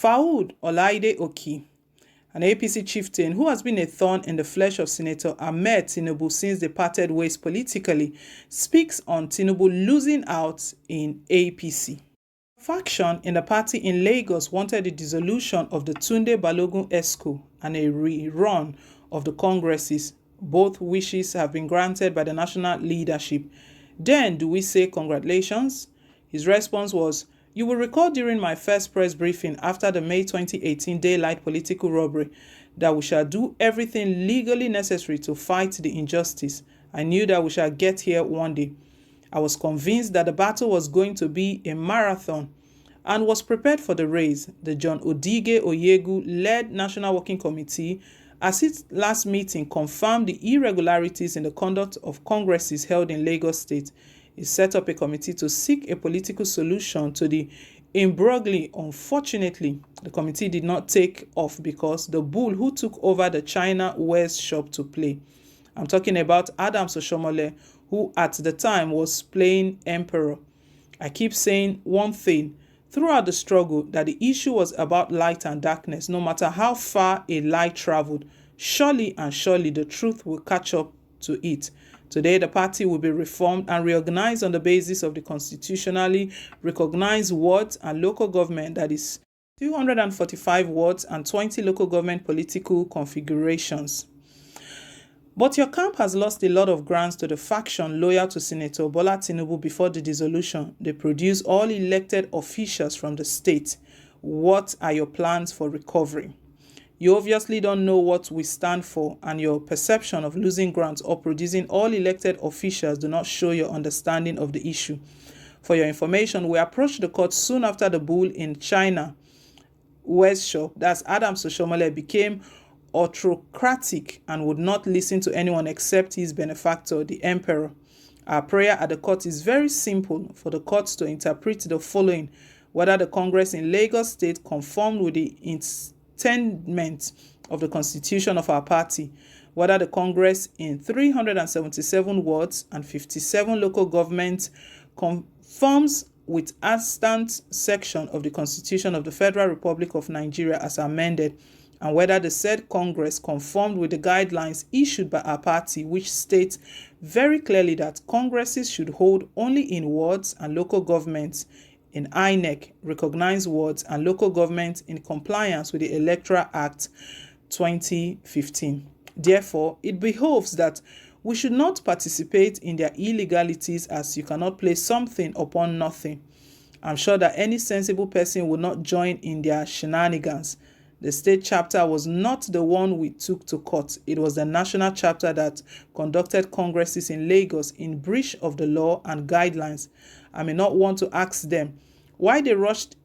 Faoud Olaide Oki, an APC chieftain who has been a thorn in the flesh of Senator Ahmed Tinubu since they parted ways politically, speaks on Tinubu losing out in APC. Faction in the party in Lagos wanted the dissolution of the Tunde Balogun ESCO and a rerun of the Congresses. Both wishes have been granted by the national leadership. Then do we say congratulations? His response was, "You will recall during my first press briefing after the May 2018 daylight political robbery that we shall do everything legally necessary to fight the injustice. I knew that we shall get here one day. I was convinced that the battle was going to be a marathon and was prepared for the race." The John Odige Oyegu-led National Working Committee, as its last meeting confirmed the irregularities in the conduct of congresses held in Lagos State, it set up a committee to seek a political solution to the imbroglio. Unfortunately, the committee did not take off because the bull who took over the China wares shop to play. I'm talking about Adams Oshomole, who at the time was playing emperor. I keep saying one thing throughout the struggle, that the issue was about light and darkness. No matter how far a light traveled, surely and surely the truth will catch up to it. Today, the party will be reformed and reorganized on the basis of the constitutionally recognized wards and local government, that is 245 wards and 20 local government political configurations. But your camp has lost a lot of grounds to the faction loyal to Senator Bola Tinubu before the dissolution. They produce all elected officials from the state. What are your plans for recovery? You obviously don't know what we stand for, and your perception of losing grants or producing all elected officials do not show your understanding of the issue. For your information, we approached the court soon after the bull in China West Shop, that's Adams Oshomole, became autocratic and would not listen to anyone except his benefactor, the emperor. Our prayer at the court is very simple: for the court to interpret the following: whether the Congress in Lagos State conformed with the intendment of the constitution of our party, whether the Congress in 377 wards and 57 local governments conforms with Astant section of the Constitution of the Federal Republic of Nigeria as amended, and whether the said Congress conformed with the guidelines issued by our party, which states very clearly that Congresses should hold only in wards and local governments in INEC recognized wards and local governments in compliance with the Electoral Act 2015. Therefore, it behoves that we should not participate in their illegalities, as you cannot place something upon nothing. I'm sure that any sensible person would not join in their shenanigans. The state chapter was not the one we took to court. It was the national chapter that conducted congresses in Lagos in breach of the law and guidelines. I may not want to ask them why they rushed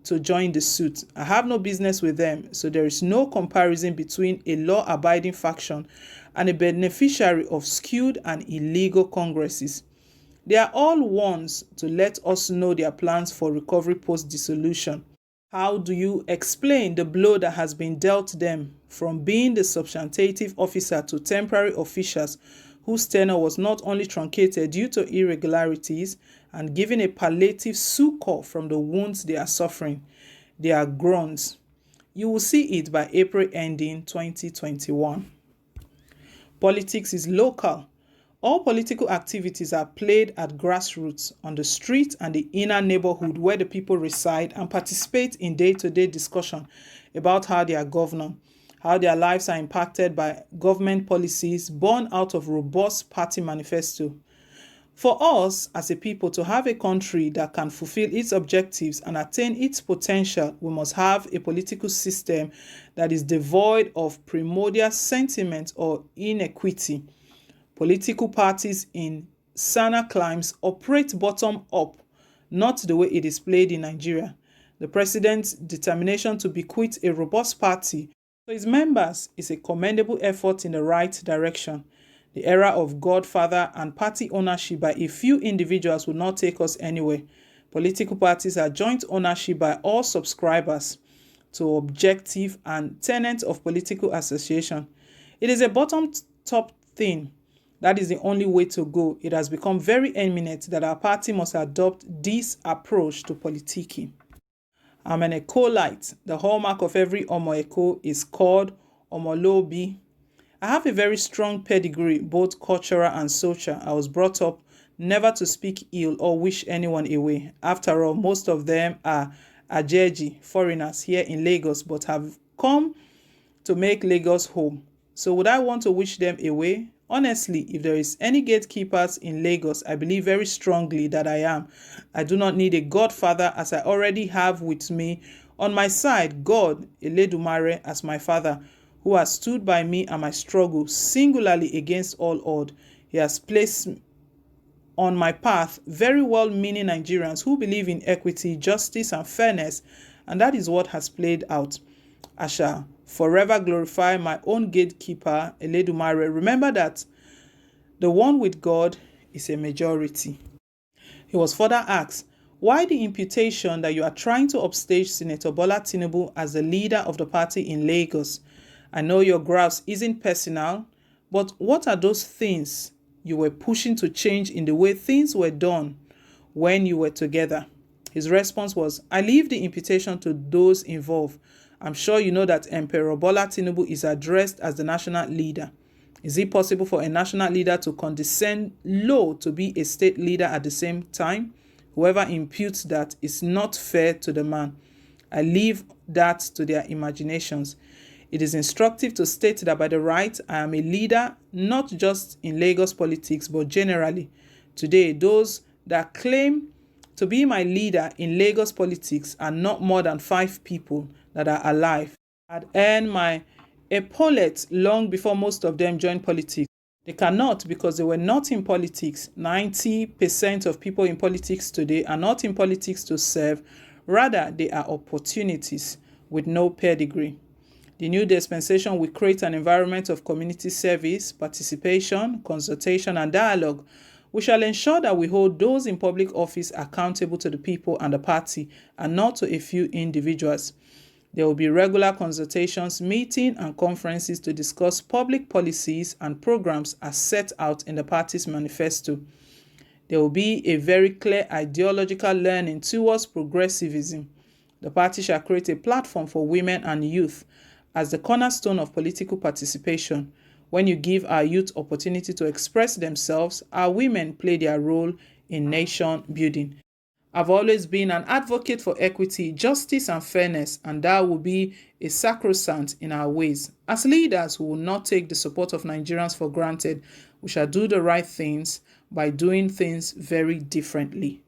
to join the suit. I have no business with them, so there is no comparison between a law-abiding faction and a beneficiary of skewed and illegal congresses. They are all ones to let us know their plans for recovery post-dissolution. How do you explain the blow that has been dealt them from being the substantive officer to temporary officials whose tenure was not only truncated due to irregularities and given a palliative succor from the wounds they are suffering? They are groans. You will see it by April ending 2021. Politics is local. All political activities are played at grassroots, on the street and the inner neighborhood where the people reside, and participate in day-to-day discussion about how they are governed, how their lives are impacted by government policies born out of robust party manifesto. For us as a people to have a country that can fulfill its objectives and attain its potential, we must have a political system that is devoid of primordial sentiment or inequity. Political parties in Sana climes operate bottom up, not the way it is played in Nigeria. The president's determination to bequeath a robust party to his members is a commendable effort in the right direction. The era of godfather and party ownership by a few individuals will not take us anywhere. Political parties are joint ownership by all subscribers to objective and tenets of political association. It is a bottom-top thing. That is the only way to go. It has become very eminent that our party must adopt this approach to politicking. I'm an Ecolite. The hallmark of every Omo Eco is called Omolobi. I have a very strong pedigree, both cultural and social. I was brought up never to speak ill or wish anyone away. After all, most of them are Ajeji, foreigners here in Lagos, but have come to make Lagos home. So would I want to wish them away? Honestly, if there is any gatekeepers in Lagos, I believe very strongly that I am. I do not need a godfather, as I already have with me on my side God, Eledumare, as my father, who has stood by me and my struggle singularly against all odds. He has placed on my path very well-meaning Nigerians who believe in equity, justice, and fairness, and that is what has played out. I shall forever glorify my own gatekeeper, Eledumare. Remember that the one with God is a majority. He was further asked, why the imputation that you are trying to upstage Senator Bola Tinubu as the leader of the party in Lagos? I know your grouse isn't personal, but what are those things you were pushing to change in the way things were done when you were together? His response was, I leave the imputation to those involved. I'm sure you know that Emperor Bola Tinubu is addressed as the national leader. Is it possible for a national leader to condescend low to be a state leader at the same time? Whoever imputes that is not fair to the man. I leave that to their imaginations. It is instructive to state that by the right, I am a leader, not just in Lagos politics, but generally. Today, those that claim to be my leader in Lagos politics are not more than 5 people that are alive. I'd earned my epaulets long before most of them joined politics. They cannot because they were not in politics. 90% of people in politics today are not in politics to serve. Rather, they are opportunities with no pedigree. The new dispensation will create an environment of community service, participation, consultation, and dialogue. We shall ensure that we hold those in public office accountable to the people and the party, and not to a few individuals. There will be regular consultations, meetings, and conferences to discuss public policies and programs as set out in the party's manifesto. There will be a very clear ideological leaning towards progressivism. The party shall create a platform for women and youth as the cornerstone of political participation. When you give our youth opportunity to express themselves, our women play their role in nation building. I've always been an advocate for equity, justice, and fairness, and that will be a sacrosanct in our ways. As leaders, we will not take the support of Nigerians for granted. We shall do the right things by doing things very differently.